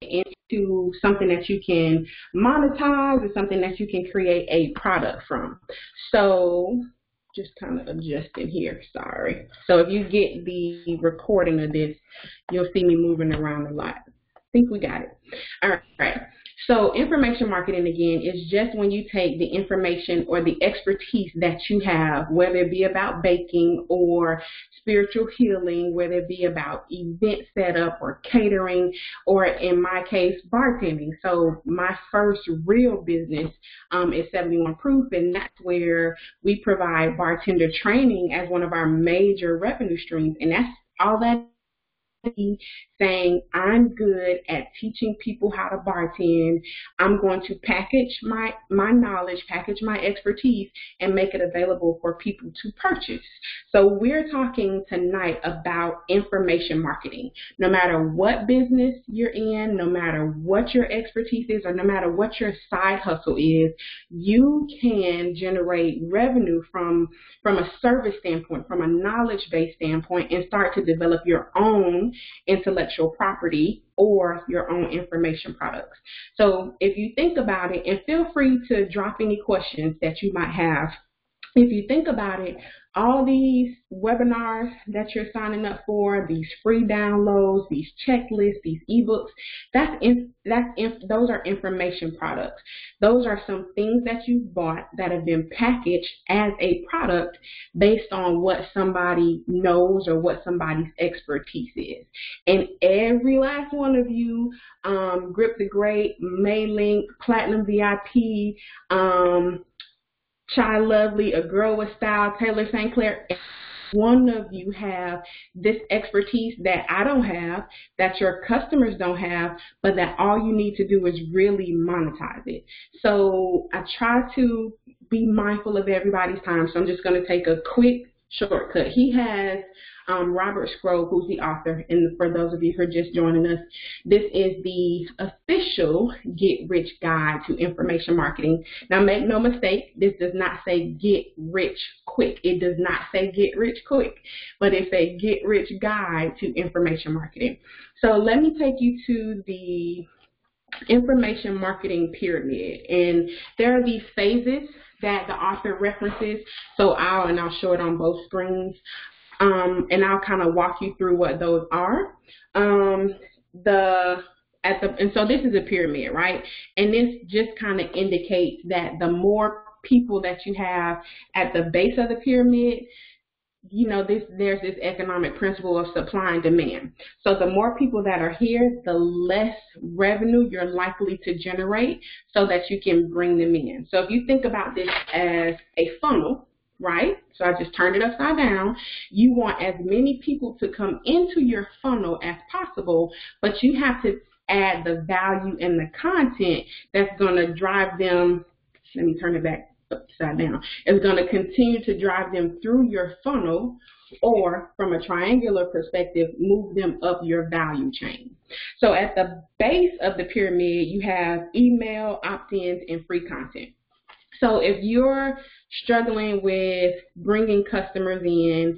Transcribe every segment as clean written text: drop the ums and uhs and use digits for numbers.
into something that you can monetize or something that you can create a product from. So just kind of adjusting here, sorry. So if you get the recording of this, you'll see me moving around a lot. I think we got it. All right. So information marketing, again, is just when you take the information or the expertise that you have, whether it be about baking or spiritual healing, whether it be about event setup or catering, or in my case, bartending. So my first real business is 71 Proof, and that's where we provide bartender training as one of our major revenue streams. And that's all that saying, I'm good at teaching people how to bartend. I'm going to package my knowledge, package my expertise, and make it available for people to purchase. So we're talking tonight about information marketing. No matter what business you're in, no matter what your expertise is, or no matter what your side hustle is, you can generate revenue from a service standpoint, from a knowledge-based standpoint, and start to develop your own intellectual property or your own information products. So if you think about it, and feel free to drop any questions that you might have. If you think about it, all these webinars that you're signing up for, these free downloads, these checklists, these ebooks, those are information products. Those are some things that you bought that have been packaged as a product based on what somebody knows or what somebody's expertise is. And every last one of you, Grip the Great, Maylink, Platinum VIP, Chai Lovely, A Girl with Style, Taylor St. Clair, one of you have this expertise that I don't have, that your customers don't have, but that all you need to do is really monetize it. So I try to be mindful of everybody's time, so I'm just going to take a quick shortcut. He has Robert Scroll, who's the author, and for those of you who are just joining us, this is the official Get Rich Guide to Information Marketing. Now, make no mistake, this does not say get rich quick. It does not say get rich quick, but it's a Get Rich Guide to Information Marketing. So let me take you to the information marketing pyramid, and there are these phases that the author references. So I'll show it on both screens. And I'll kind of walk you through what those are. And so this is a pyramid, right? And this just kind of indicates that the more people that you have at the base of the pyramid, you know, there's this economic principle of supply and demand. So the more people that are here, the less revenue you're likely to generate so that you can bring them in. So if you think about this as a funnel, right? So I just turned it upside down. You want as many people to come into your funnel as possible, but you have to add the value and the content that's going to drive them. Let me turn it back upside down. It's going to continue to drive them through your funnel, or from a triangular perspective, move them up your value chain. So at the base of the pyramid, you have email, opt-ins, and free content. So if you're struggling with bringing customers in,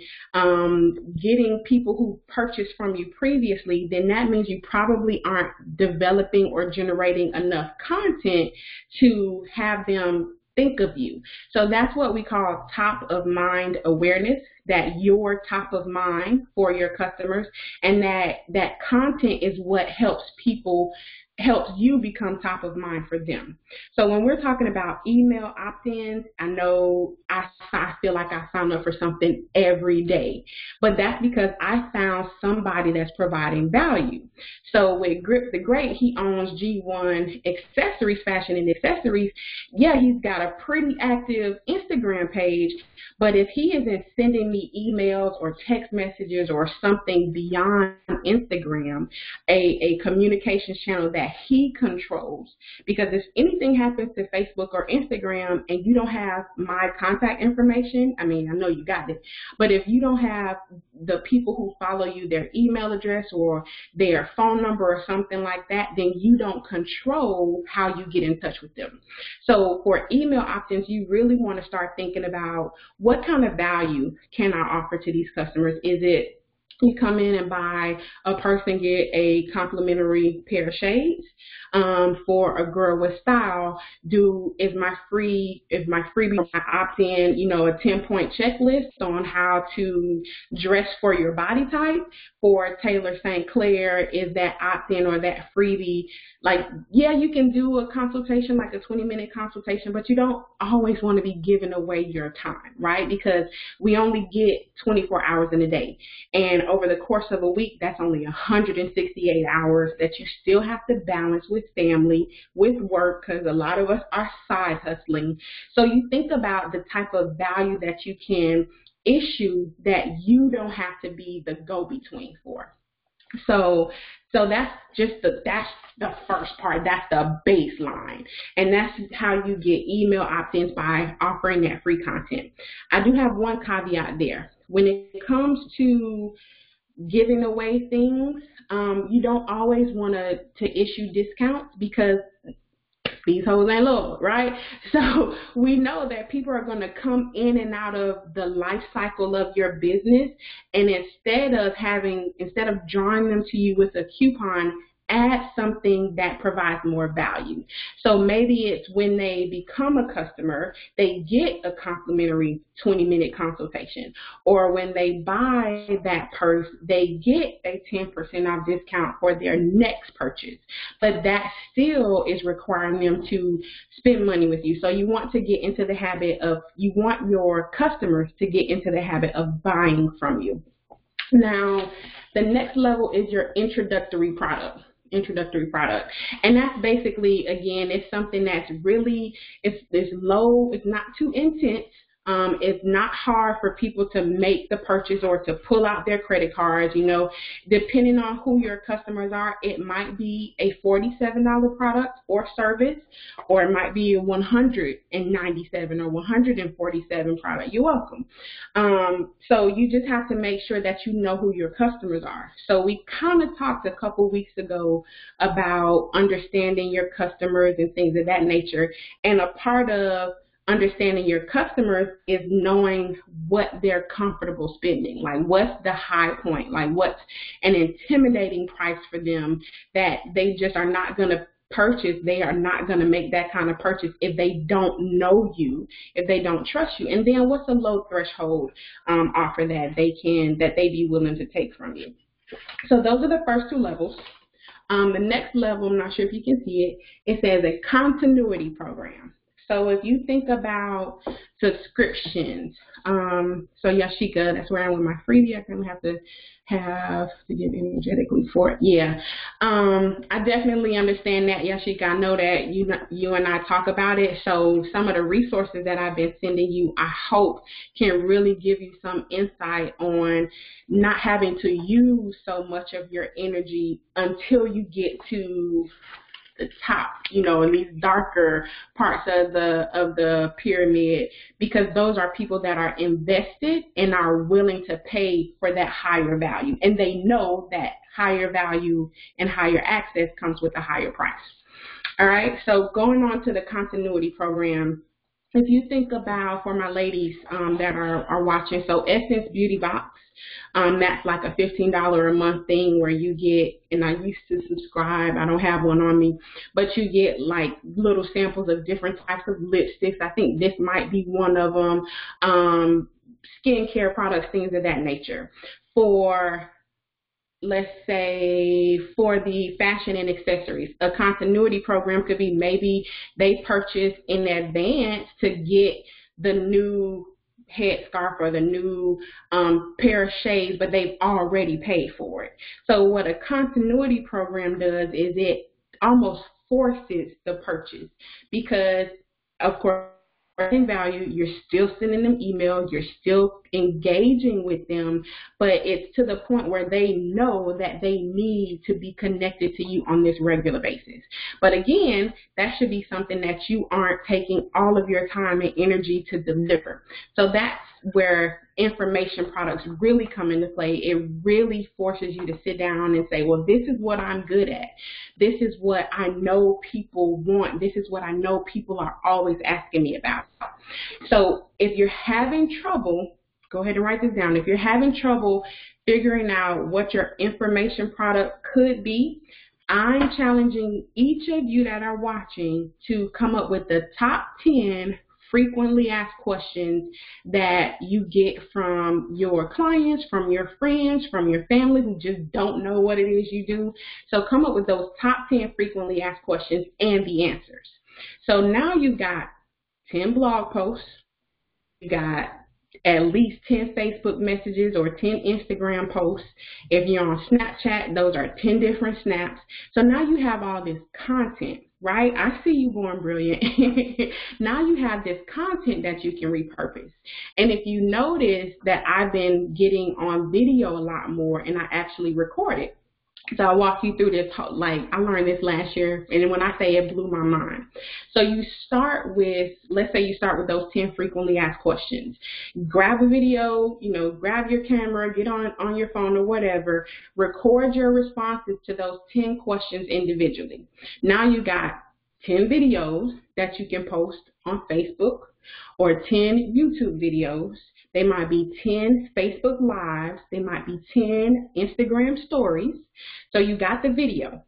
getting people who purchased from you previously, then that means you probably aren't developing or generating enough content to have them think of you. So that's what we call top of mind awareness, that you're top of mind for your customers, and that content is what helps you become top of mind for them. So when we're talking about email opt-ins, I know I feel like I sign up for something every day, but that's because I found somebody that's providing value. So with Grip the Great, he owns G1 Accessories, Fashion and Accessories. Yeah, he's got a pretty active Instagram page, but if he isn't sending me emails or text messages or something beyond Instagram, a communications channel that he controls, because if anything happens to Facebook or Instagram and you don't have my contact information, I mean, I know you got it, but if you don't have the people who follow you, their email address or their phone number or something like that, then you don't control how you get in touch with them. So for email opt-ins, you really want to start thinking about what kind of value can I offer to these customers. Is it You come in and buy, a person get a complimentary pair of shades. For a girl with style, is my freebie, my opt-in, a 10-point checklist on how to dress for your body type. For Taylor St. Clair, is that opt-in or that freebie, like, yeah, you can do a consultation, like a 20-minute consultation, but you don't always want to be giving away your time, right? Because we only get 24 hours in a day. And over the course of a week, that's only 168 hours that you still have to balance with family, with work, because a lot of us are side hustling. So you think about the type of value that you can issue that you don't have to be the go-between for. So that's the first part. That's the baseline. And that's how you get email opt-ins, by offering that free content. I do have one caveat there. When it comes to giving away things, you don't always want to issue discounts, because these hoes ain't loyal, right? So we know that people are going to come in and out of the life cycle of your business, and instead of drawing them to you with a coupon, add something that provides more value. So maybe it's when they become a customer, they get a complimentary 20-minute consultation, or when they buy that purse, they get a 10% off discount for their next purchase. But that still is requiring them to spend money with you. So you want your customers to get into the habit of buying from you. Now, the next level is your introductory product. And that's basically, again, it's something that's really, it's low, it's not too intense. It's not hard for people to make the purchase or to pull out their credit cards. Depending on who your customers are, it might be a $47 product or service, or it might be a $197 or $147 product. You're welcome. So you just have to make sure that you know who your customers are. So we kind of talked a couple weeks ago about understanding your customers and things of that nature. And a part of understanding your customers is knowing what they're comfortable spending. Like, what's the high point? Like, what's an intimidating price for them that they just are not going to purchase? They are not going to make that kind of purchase if they don't know you, if they don't trust you. And then what's a low threshold offer that they be willing to take from you? So those are the first two levels. The next level, I'm not sure if you can see it, it says a continuity program. So if you think about subscriptions, so Yashika, that's where I am with my freebie. I kind of have to get energetically for it. Yeah, I definitely understand that, Yashika. I know that you and I talk about it. So some of the resources that I've been sending you, I hope can really give you some insight on not having to use so much of your energy until you get to the top, in these darker parts of the pyramid, because those are people that are invested and are willing to pay for that higher value, and they know that higher value and higher access comes with a higher price. All right, so going on to the continuity program, if you think about, for my ladies that are watching, so Essence Beauty Box, that's like a $15 a month thing where you get, and I used to subscribe, I don't have one on me, but you get like little samples of different types of lipsticks. I think this might be one of them, skincare products, things of that nature. For, let's say, for the fashion and accessories, a continuity program could be maybe they purchase in advance to get the new headscarf or the new pair of shades, but they've already paid for it. So what a continuity program does is it almost forces the purchase, because of course, in value, you're still sending them emails, you're still engaging with them, but it's to the point where they know that they need to be connected to you on this regular basis. But again, that should be something that you aren't taking all of your time and energy to deliver. So that's where information products really come into play. It really forces you to sit down and say, well, this is what I'm good at. This is what I know people want. This is what I know people are always asking me about. So if you're having trouble, go ahead and write this down. If you're having trouble figuring out what your information product could be, I'm challenging each of you that are watching to come up with the top 10 frequently asked questions that you get from your clients, from your friends, from your family who just don't know what it is you do. So come up with those top 10 frequently asked questions and the answers. So now you've got 10 blog posts, you got at least 10 Facebook messages or 10 Instagram posts. If you're on Snapchat, those are 10 different snaps. So now you have all this content, right? I see you, Born Brilliant. Now you have this content that you can repurpose. And if you notice that I've been getting on video a lot more, and I actually record it. So I'll walk you through this, like I learned this last year, and when I say it blew my mind. So you start with, let's say you start with those 10 frequently asked questions. Grab a video, grab your camera, get on your phone or whatever, record your responses to those 10 questions individually. Now you got 10 videos that you can post on Facebook or 10 YouTube videos. They might be 10 Facebook Lives. They might be 10 Instagram stories. So you got the video.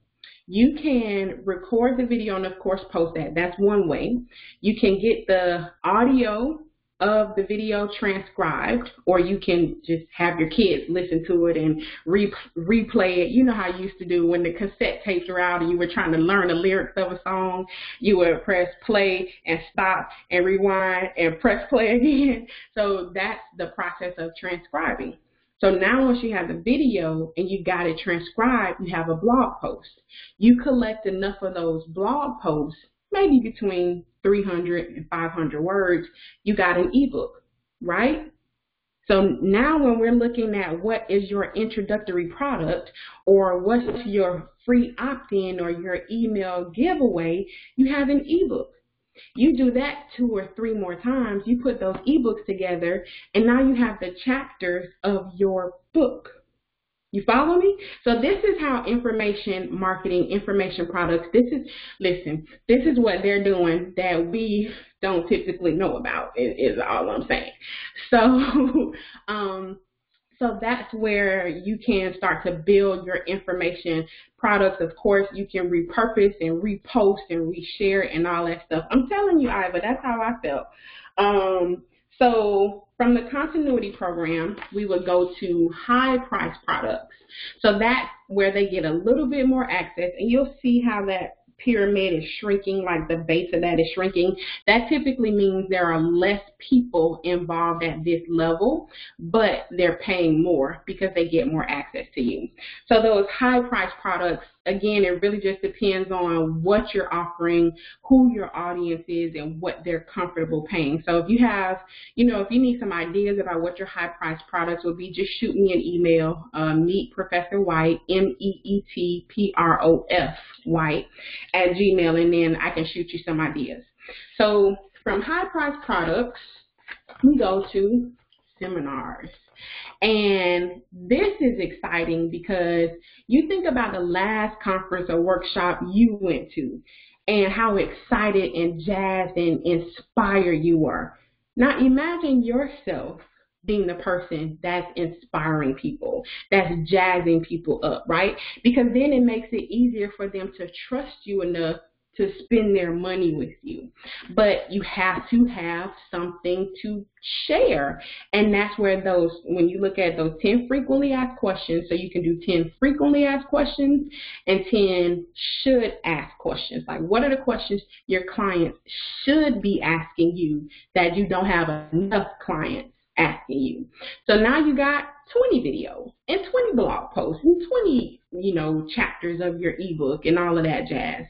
You can record the video and, of course, post that. That's one way. You can get the audio of the video transcribed, or you can just have your kids listen to it and replay it. You know how you used to do when the cassette tapes were out and you were trying to learn the lyrics of a song. You would press play and stop and rewind and press play again. So that's the process of transcribing. So now once you have the video and you got it transcribed, you have a blog post. You collect enough of those blog posts, maybe between 300 and 500 words, you got an ebook, right? So now when we're looking at what is your introductory product or what's your free opt-in or your email giveaway, you have an ebook. You do that 2 or 3 more times, you put those ebooks together, and now you have the chapters of your book. You follow me? So this is how information marketing, information products, this is what they're doing that we don't typically know about, is all I'm saying. So, so that's where you can start to build your information products. Of course, you can repurpose and repost and reshare and all that stuff. I'm telling you, Iva, that's how I felt. So from the continuity program, we would go to high price products. So that's where they get a little bit more access, and you'll see how that pyramid is shrinking, like the base of that is shrinking. That typically means there are less people involved at this level, but they're paying more because they get more access to you. So those high price products, again, it really just depends on what you're offering, who your audience is, and what they're comfortable paying. So if you have, if you need some ideas about what your high price products would be, just shoot me an email, Meet Professor White, MEETPROF White, at Gmail, and then I can shoot you some ideas. So from high price products, we go to seminars. And this is exciting because you think about the last conference or workshop you went to and how excited and jazzed and inspired you were. Now imagine yourself being the person that's inspiring people, that's jazzing people up, right? Because then it makes it easier for them to trust you enough to spend their money with you. But you have to have something to share. And that's where when you look at those 10 frequently asked questions, so you can do 10 frequently asked questions and 10 should ask questions. Like, what are the questions your clients should be asking you that you don't have enough clients asking you? So now you got 20 videos and 20 blog posts and 20, chapters of your ebook and all of that jazz.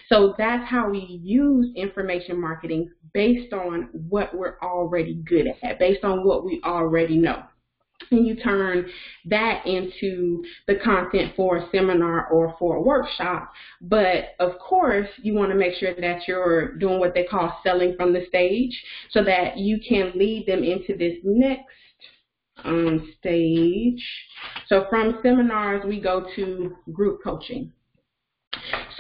So that's how we use information marketing based on what we're already good at, based on what we already know. And you turn that into the content for a seminar or for a workshop. But of course, you want to make sure that you're doing what they call selling from the stage, so that you can lead them into this next stage. So from seminars, we go to group coaching.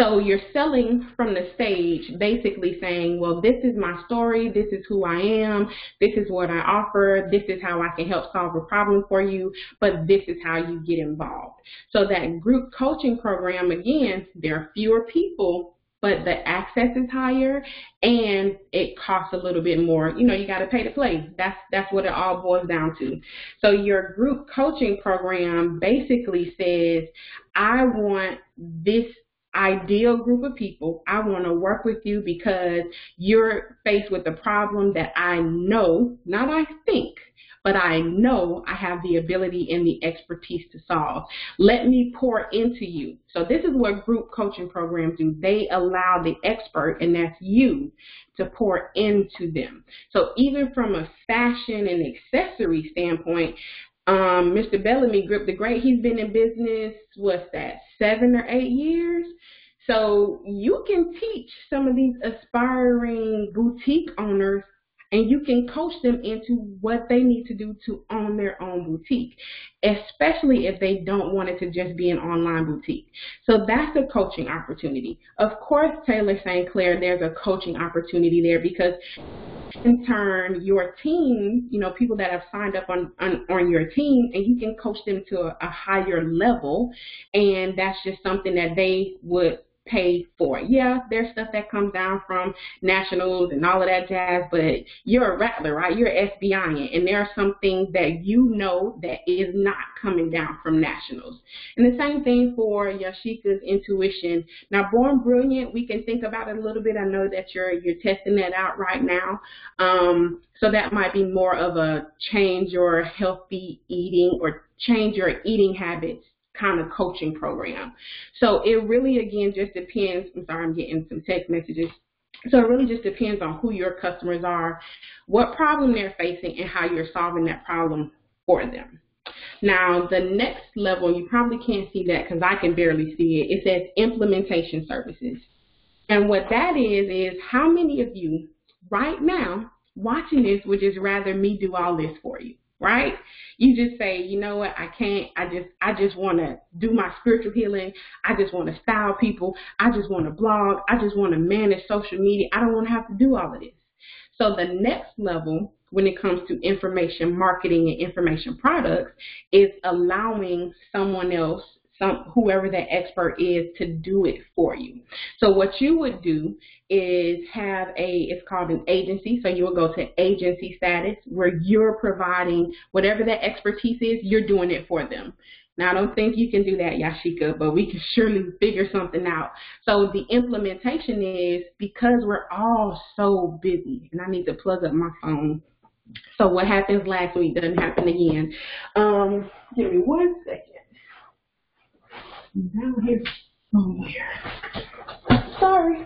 So you're selling from the stage, basically saying, well, this is my story, this is who I am, this is what I offer, this is how I can help solve a problem for you, but this is how you get involved. So that group coaching program, again, there are fewer people, but the access is higher and it costs a little bit more. You know, you got to pay to play. That's what it all boils down to. So your group coaching program basically says, I want this ideal group of people. I want to work with you because you're faced with a problem that I know, not I think, but I know I have the ability and the expertise to solve. Let me pour into you. So this is what group coaching programs do. They allow the expert, and that's you, to pour into them. So even from a fashion and accessory standpoint, Mr. Bellamy, Grip the Great, he's been in business, what's that, 7 or 8 years? So you can teach some of these aspiring boutique owners, and you can coach them into what they need to do to own their own boutique, especially if they don't want it to just be an online boutique. So that's a coaching opportunity. Of course, Taylor St. Clair, there's a coaching opportunity there because in turn, your team, you know, people that have signed up on your team, and you can coach them to a higher level, and that's just something that they would pay for. Yeah, there's stuff that comes down from nationals and all of that jazz, but you're a Rattler, right? You're SBI, and there are some things that you know that is not coming down from nationals. And the same thing for Yashika's intuition. Now, Born Brilliant, we can think about it a little bit. I know that you're testing that out right now. So that might be more of a change your healthy eating or change your eating habits kind of coaching program. So it really, again, just depends. I'm sorry, I'm getting some text messages. So it really just depends on who your customers are, what problem they're facing, and how you're solving that problem for them. Now, the next level, you probably can't see that because I can barely see it. It says implementation services. And what that is how many of you right now watching this would just rather me do all this for you? Right? You just say, you know what, I can't, I just want to do my spiritual healing. I just want to style people. I just want to blog. I just want to manage social media. I don't want to have to do all of this. So the next level when it comes to information marketing and information products is allowing someone else, whoever that expert is, to do it for you. So what you would do is have it's called an agency. So you will go to agency status where you're providing whatever that expertise is, you're doing it for them. Now, I don't think you can do that, Yashika, but we can surely figure something out. So the implementation is, because we're all so busy, and I need to plug up my phone. So what happened last week doesn't happen again. Give me 1 second. Down here somewhere. Sorry.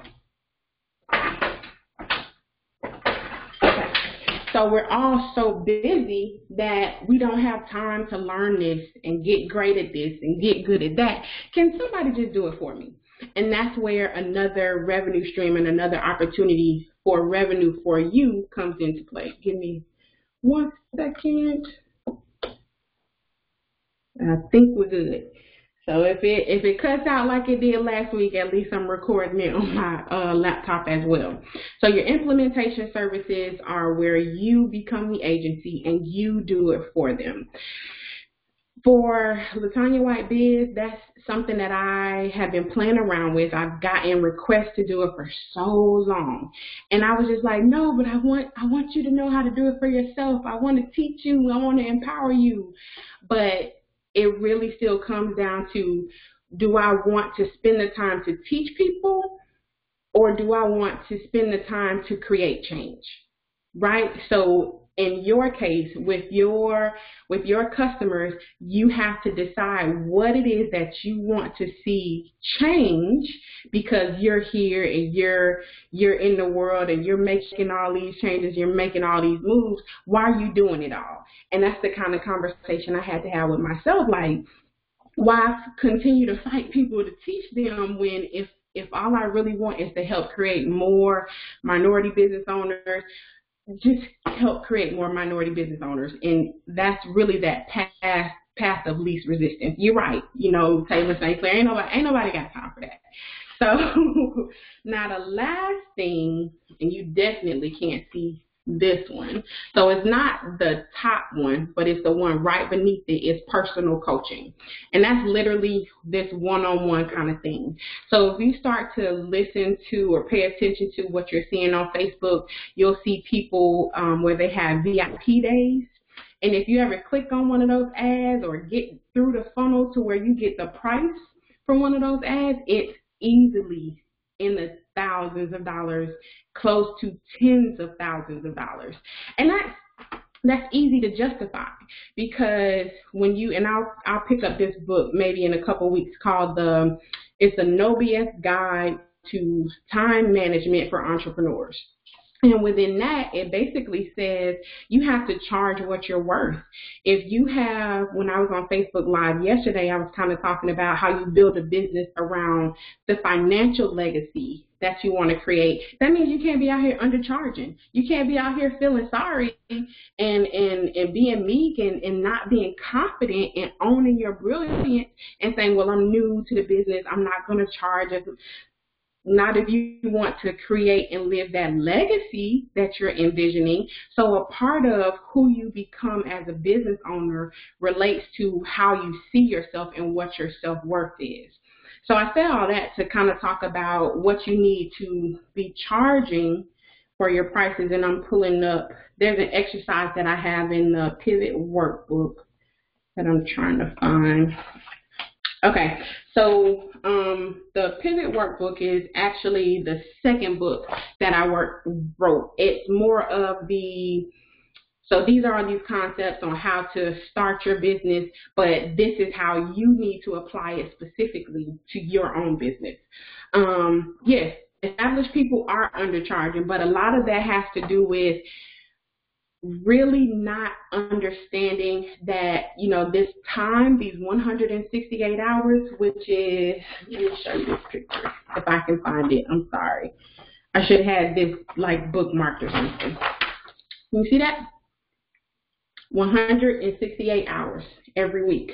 Okay. So we're all so busy that we don't have time to learn this and get great at this and get good at that. Can somebody just do it for me? And that's where another revenue stream and another opportunity for revenue for you comes into play. Give me 1 second. I think we're good. So if it cuts out like it did last week, at least I'm recording it on my laptop as well. So your implementation services are where you become the agency and you do it for them. For Latanya White Biz, that's something that I have been playing around with. I've gotten requests to do it for so long. And I was just like, no, but I want you to know how to do it for yourself. I want to teach you. I want to empower you. But it really still comes down to, do I want to spend the time to teach people, or do I want to spend the time to create change, right? So in your case, with your customers, you have to decide what it is that you want to see change, because you're here and you're in the world and you're making all these changes, you're making all these moves. Why are you doing it all? And that's the kind of conversation I had to have with myself. Like, why continue to fight people to teach them when if all I really want is to help create more minority business owners, just help create more minority business owners. And that's really that path of least resistance. You're right. You know, Taylor St. Clair, ain't nobody got time for that. So now the last thing, and you definitely can't see this one. So it's not the top one, but it's the one right beneath it, is personal coaching. And that's literally this one-on-one kind of thing. So if you start to listen to or pay attention to what you're seeing on Facebook, you'll see people where they have VIP days. And if you ever click on one of those ads or get through the funnel to where you get the price for one of those ads, it's easily in the thousands of dollars, close to tens of thousands of dollars. And that's easy to justify, because when you, and I'll pick up this book maybe in a couple weeks called it's the No BS Guide to Time Management for Entrepreneurs. And within that, it basically says you have to charge what you're worth. If you have, when I was on Facebook Live yesterday, I was kind of talking about how you build a business around the financial legacy that you want to create. That means you can't be out here undercharging. You can't be out here feeling sorry and being meek and not being confident and owning your brilliance and saying, well, I'm new to the business, I'm not going to charge as not if you want to create and live that legacy that you're envisioning. So a part of who you become as a business owner relates to how you see yourself and what your self-worth is. So I said all that to kind of talk about what you need to be charging for your prices. And I'm pulling up, there's an exercise that I have in the Pivot workbook that I'm trying to find. Okay, so the Pivot workbook is actually the second book that I wrote. It's more of so these are these concepts on how to start your business, but this is how you need to apply it specifically to your own business. Yes, established people are undercharging, but a lot of that has to do with really not understanding that, you know, this time, these 168 hours, which is, let me show you this picture if I can find it. I'm sorry. I should have had this like bookmarked or something. Can you see that? 168 hours every week.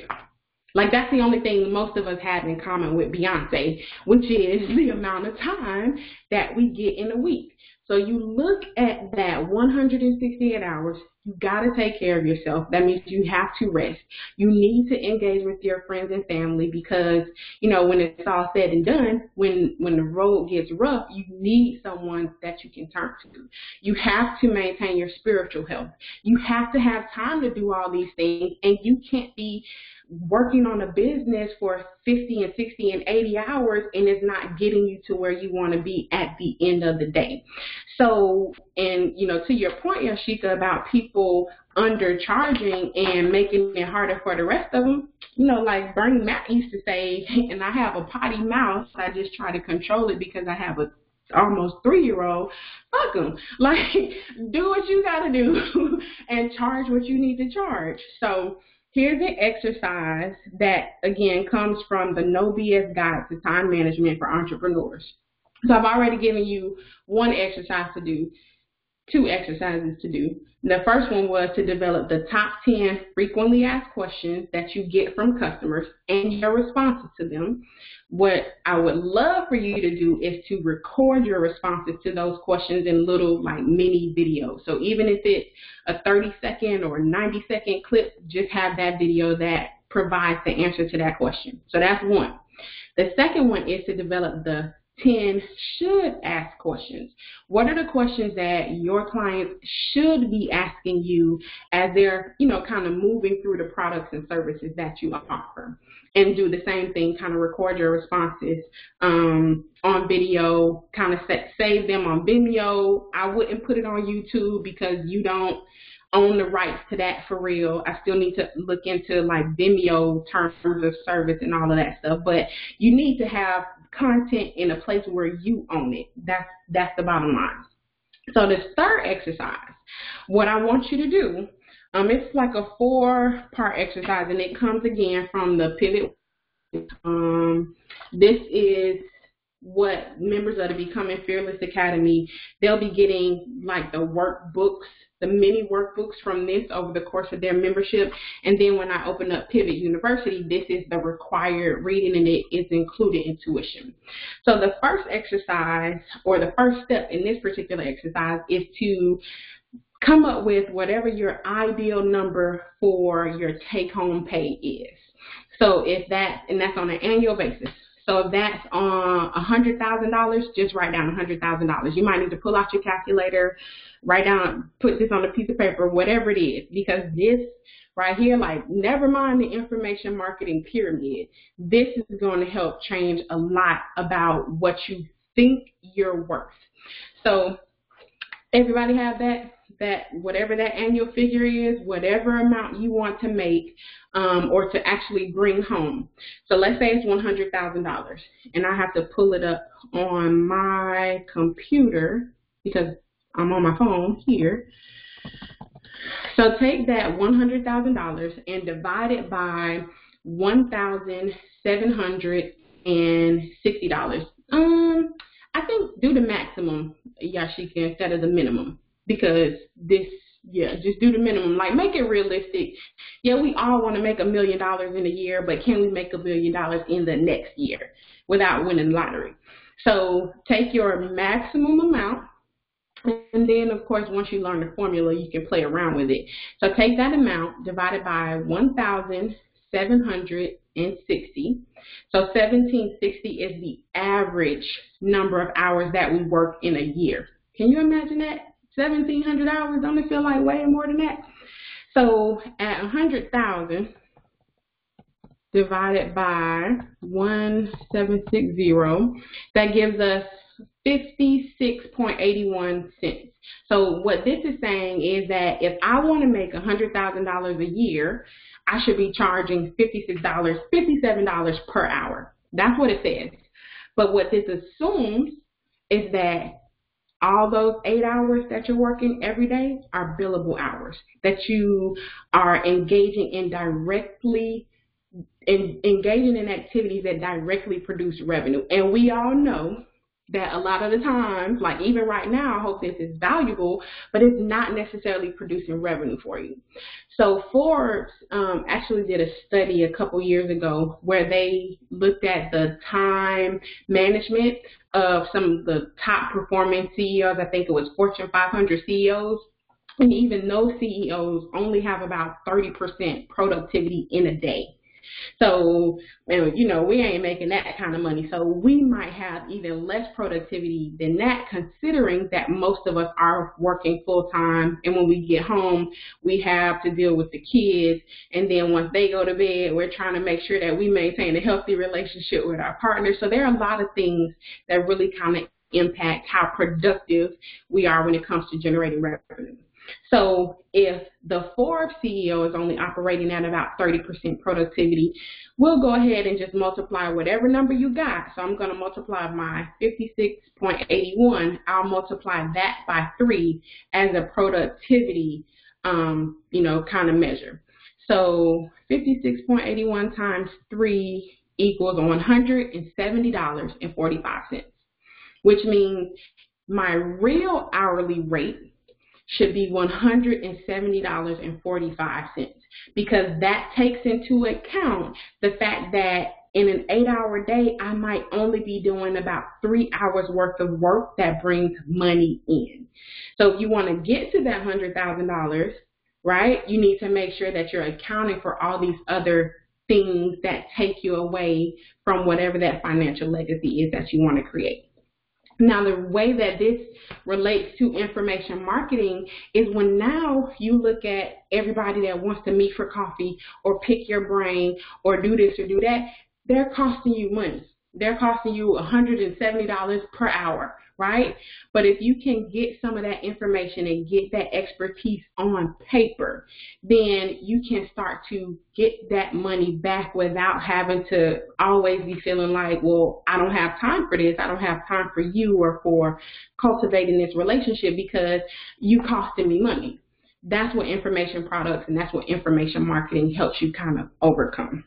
Like, that's the only thing most of us have in common with Beyonce, which is the amount of time that we get in a week. So you look at that 168 hours, you got to take care of yourself. That means you have to rest. You need to engage with your friends and family because, you know, when it's all said and done, when the road gets rough, you need someone that you can turn to. You have to maintain your spiritual health. You have to have time to do all these things, and you can't be working on a business for 50 and 60 and 80 hours and it's not getting you to where you want to be at the end of the day. So, and you know, to your point, Yashika, about people undercharging and making it harder for the rest of them, you know, like Bernie Mac used to say, and I have a potty mouth, I just try to control it because I have a almost 3-year-old. Fuck them. Like, do what you got to do and charge what you need to charge. So here's an exercise that, again, comes from the No BS Guide to Time Management for Entrepreneurs. So I've already given you one exercise to do, 2 exercises to do. The first one was to develop the top 10 frequently asked questions that you get from customers and your responses to them. What I would love for you to do is to record your responses to those questions in little like mini videos. So even if it's a 30-second or 90-second clip, just have that video that provides the answer to that question. So that's one. The second one is to develop the 10 should ask questions. What are the questions that your clients should be asking you as they're, you know, kind of moving through the products and services that you offer? And do the same thing, kind of record your responses on video, kind of save them on Vimeo. I wouldn't put it on YouTube because you don't own the rights to that for real. I still need to look into like Vimeo terms of service and all of that stuff. But you need to have content in a place where you own it. That's the bottom line. So this third exercise, what I want you to do, it's like a 4-part exercise, and it comes again from the Pivot. This is what members of the Becoming Fearless Academy, they'll be getting like the workbooks, the mini workbooks from this over the course of their membership. And then when I open up Pivot University, this is the required reading, and it is included in tuition. So the first exercise, or the first step in this particular exercise, is to come up with whatever your ideal number for your take-home pay is. So if that, and that's on an annual basis. So if that's on $100,000, just write down $100,000. You might need to pull out your calculator, write down, put this on a piece of paper, whatever it is, because this right here, like, never mind the information marketing pyramid, this is going to help change a lot about what you think you're worth. So everybody have that whatever that annual figure is, whatever amount you want to make or to actually bring home. So let's say it's $100,000, and I have to pull it up on my computer because I'm on my phone here. So take that $100,000 and divide it by $1,760. I think do the maximum, Yashika, instead of the minimum. Because this, just do the minimum. Like, make it realistic. Yeah, we all want to make $1 million in a year, but can we make $1 million in the next year without winning the lottery? So take your maximum amount, and then, of course, once you learn the formula, you can play around with it. So take that amount, divide it by 1,760. So 1,760 is the average number of hours that we work in a year. Can you imagine that? 1,700 hours, don't it feel like way more than that? So at 100,000 divided by 1,760, that gives us 56.81 cents. So what this is saying is that if I want to make $100,000 a year, I should be charging $57 per hour. That's what it says. But what this assumes is that all those 8 hours that you're working every day are billable hours, that you are engaging in activities that directly produce revenue. And we all know that a lot of the times, like even right now, I hope this is valuable, but it's not necessarily producing revenue for you. So Forbes actually did a study a couple years ago where they looked at the time management of some of the top performing CEOs. I think it was Fortune 500 CEOs. And even those CEOs only have about 30% productivity in a day. So, you know, we ain't making that kind of money. So we might have even less productivity than that, considering that most of us are working full time. And when we get home, we have to deal with the kids. And then once they go to bed, we're trying to make sure that we maintain a healthy relationship with our partners. So there are a lot of things that really kind of impact how productive we are when it comes to generating revenue. So if the Forbes CEO is only operating at about 30% productivity, we'll go ahead and just multiply whatever number you got. So I'm going to multiply my 56.81. I'll multiply that by 3 as a productivity, kind of measure. So 56.81 times 3 equals $170.45, which means my real hourly rate should be $170.45, because that takes into account the fact that in an 8-hour day, I might only be doing about 3 hours worth of work that brings money in. So if you want to get to that $100,000, right, you need to make sure that you're accounting for all these other things that take you away from whatever that financial legacy is that you want to create. Now, the way that this relates to information marketing is when now you look at everybody that wants to meet for coffee or pick your brain or do this or do that, they're costing you money. They're costing you $170 per hour, right? But if you can get some of that information and get that expertise on paper, then you can start to get that money back without having to always be feeling like, well, I don't have time for this. I don't have time for you or for cultivating this relationship because you costing me money. That's what information products and that's what information marketing helps you kind of overcome.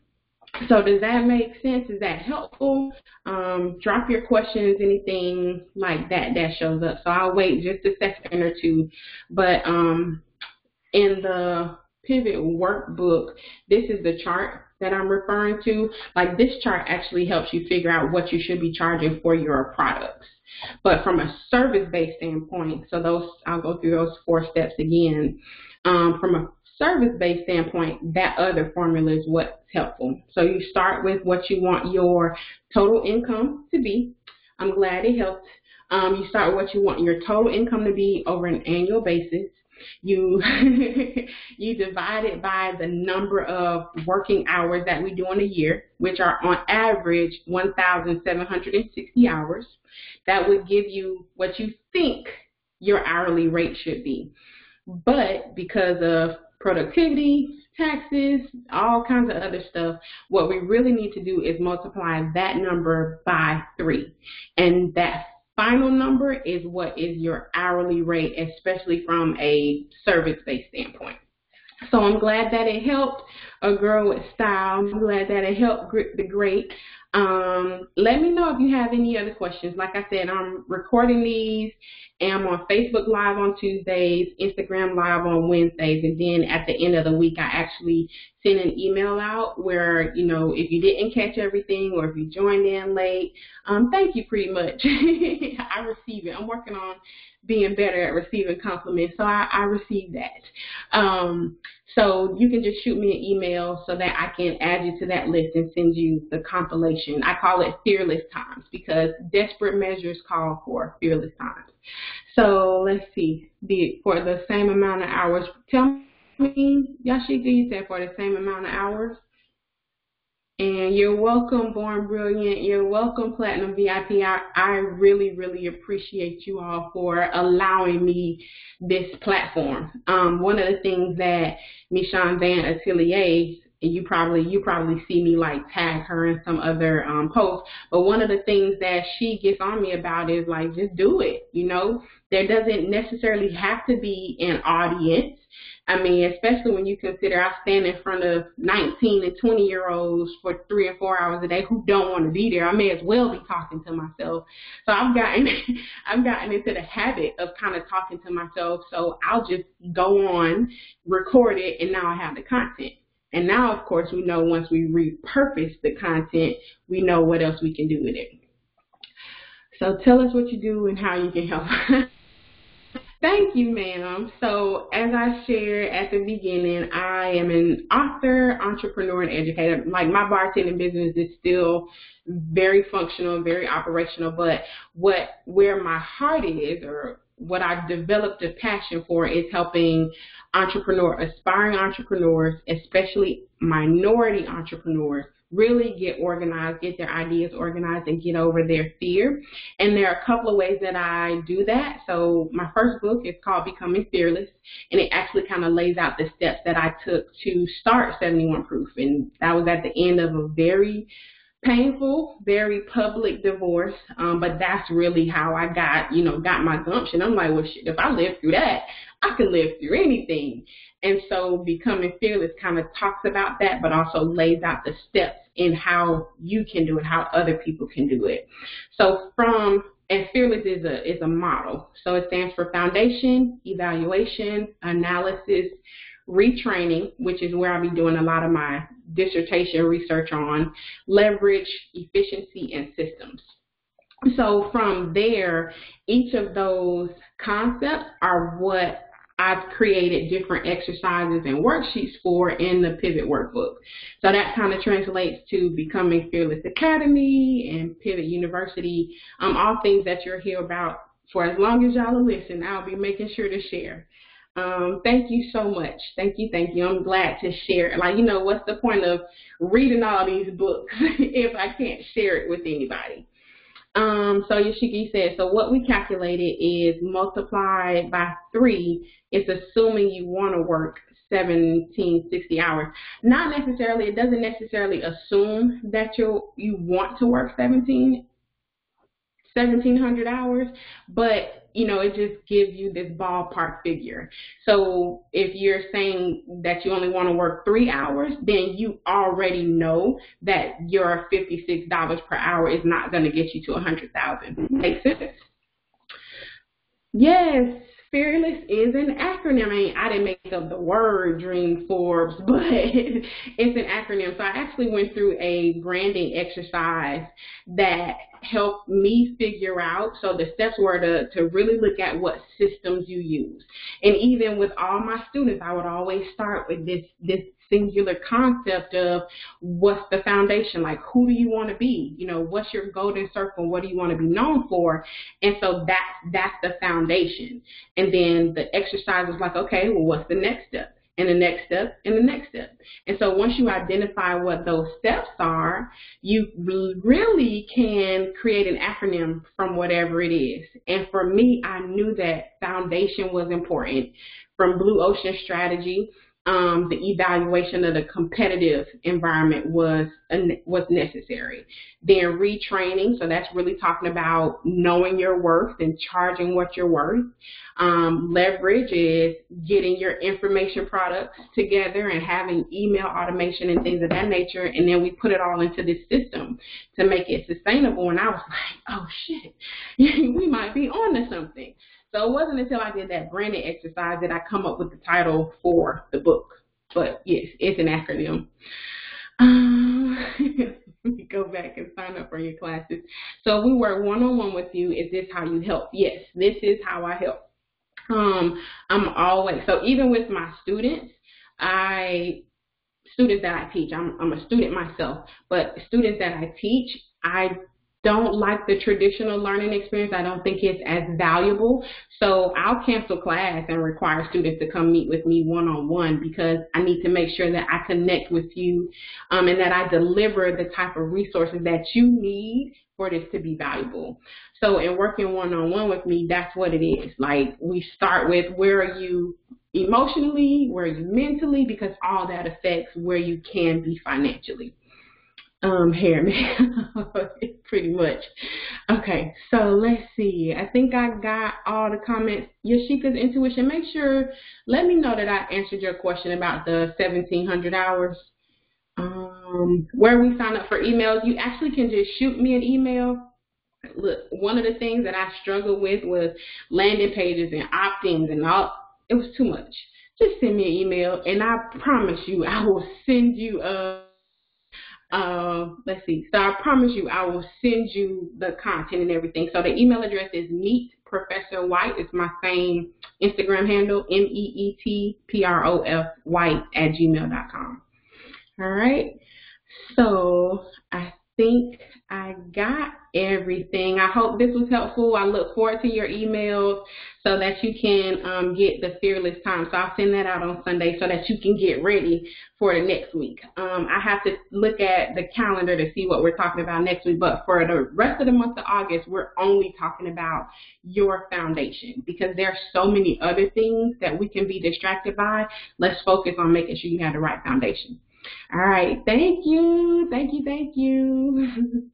So does that make sense? Is that helpful? Drop your questions, anything like that that shows up. So I'll wait just a second or two. But in the pivot workbook, this is the chart that I'm referring to. Like, this chart actually helps you figure out what you should be charging for your products. But from a service-based standpoint, so those, I'll go through those 4 steps again. From a service-based standpoint, that other formula is what's helpful. So you start with what you want your total income to be. I'm glad it helped. You start with what you want your total income to be over an annual basis. You you divide it by the number of working hours that we do in a year, which are on average 1,760 hours. That would give you what you think your hourly rate should be. But because of productivity, taxes, all kinds of other stuff, what we really need to do is multiply that number by 3. And that final number is what is your hourly rate, especially from a service-based standpoint. So I'm glad that it helped a girl with style. I'm glad that it helped the great. Let me know if you have any other questions. Like I said, I'm recording these, and I'm on Facebook Live on Tuesdays, Instagram Live on Wednesdays, and then at the end of the week, I actually send an email out where, you know, if you didn't catch everything or if you joined in late, thank you pretty much. I receive it. I'm working on being better at receiving compliments, so I receive that. So you can just shoot me an email so that I can add you to that list and send you the compilation. I call it Fearless Times because desperate measures call for fearless times. So let's see, for the same amount of hours. Tell me, Yashika, you said for the same amount of hours? And you're welcome, Born Brilliant. You're welcome, Platinum VIP. I really, really appreciate you all for allowing me this platform. One of the things that Michonne Van Atelier, you probably see me like tag her in some other posts, but one of the things that she gets on me about is like, just do it. You know, there doesn't necessarily have to be an audience. I mean, especially when you consider I stand in front of 19 and 20-year-olds for 3 and 4 hours a day who don't want to be there. I may as well be talking to myself. So I've gotten into the habit of kind of talking to myself. So I'll just go on, record it, and now I have the content. And now, of course, we know once we repurpose the content, we know what else we can do with it. So tell us what you do and how you can help. Thank you, ma'am. So as I shared at the beginning, I am an author, entrepreneur, and educator. Like, my bartending business is still very functional, very operational, but where my heart is, or what I've developed a passion for, is helping aspiring entrepreneurs, especially minority entrepreneurs, really get organized, get their ideas organized, and get over their fear. And there are a couple of ways that I do that. So my first book is called Becoming Fearless, and it actually kind of lays out the steps that I took to start 71 Proof. And that was at the end of a very painful, very public divorce, but that's really how I got my gumption. I'm like, well, shit, if I lived through that, I can live through anything. And so Becoming Fearless kind of talks about that, but also lays out the steps in how you can do it, how other people can do it. So and Fearless is a model. So it stands for foundation, evaluation, analysis, retraining, which is where I'll be doing a lot of my dissertation research on, leverage, efficiency, and systems. So from there, each of those concepts are what I've created different exercises and worksheets for in the Pivot Workbook. So that kind of translates to Becoming Fearless Academy and Pivot University, all things that you'll hear about for as long as y'all listen. I'll be making sure to share. Thank you so much. Thank you. I'm glad to share. Like, what's the point of reading all these books if I can't share it with anybody? So Yashiki said, so what we calculated is multiplied by 3 is assuming you want to work 1760 hours. Not necessarily, it doesn't necessarily assume that you want to work 1760 1,700 hours, but it just gives you this ballpark figure. So if you're saying that you only want to work 3 hours, then you already know that your $56 per hour is not going to get you to 100,000. Makes sense? Yes, Fearless is an acronym. I didn't make up the word Dreamforce, but it's an acronym. So I actually went through a branding exercise that helped me figure out. So the steps were to really look at what systems you use. And even with all my students, I would always start with this singular concept of what's the foundation, like who do you want to be, what's your golden circle, what do you want to be known for? And so that's the foundation. And then the exercise was like, okay, well, what's the next step, and the next step, and the next step? And so once you identify what those steps are, you really can create an acronym from whatever it is. And for me, I knew that foundation was important. From Blue Ocean Strategy, the evaluation of the competitive environment was necessary. Then retraining, so that's really talking about knowing your worth and charging what you're worth. Leverage is getting your information products together and having email automation and things of that nature. And then we put it all into this system to make it sustainable. And I was like, oh shit, we might be on to something. So it wasn't until I did that branding exercise that I come up with the title for the book. But yes, it's an acronym. Let me go back and sign up for your classes. So we work one-on-one with you. Is this how you help? Yes, this is how I help. I'm always, so even with my students that I teach, I'm a student myself, but students that I teach, I don't like the traditional learning experience. I don't think it's as valuable. So I'll cancel class and require students to come meet with me one-on-one because I need to make sure that I connect with you and that I deliver the type of resources that you need for this to be valuable. So in working one-on-one with me, that's what it is. Like, we start with where are you emotionally, where are you mentally, because all that affects where you can be financially. Here, pretty much. Okay, so let's see. I think I got all the comments. Yashika's Intuition, let me know that I answered your question about the 1,700 hours. Where we sign up for emails, you actually can just shoot me an email. Look, one of the things that I struggled with was landing pages and opt-ins and all. It was too much. Just send me an email, and I promise you, I will send you let's see. So I promise you, I will send you the content and everything. So the email address is Meet Professor White. It's my same Instagram handle, MEETPROF White @gmail.com. All right. So I think I got everything. I hope this was helpful. I look forward to your emails so that you can get the Fearless time. So I'll send that out on Sunday so that you can get ready for the next week. I have to look at the calendar to see what we're talking about next week. But for the rest of the month of August, we're only talking about your foundation because there are so many other things that we can be distracted by. Let's focus on making sure you have the right foundation. All right. Thank you. Thank you. Thank you.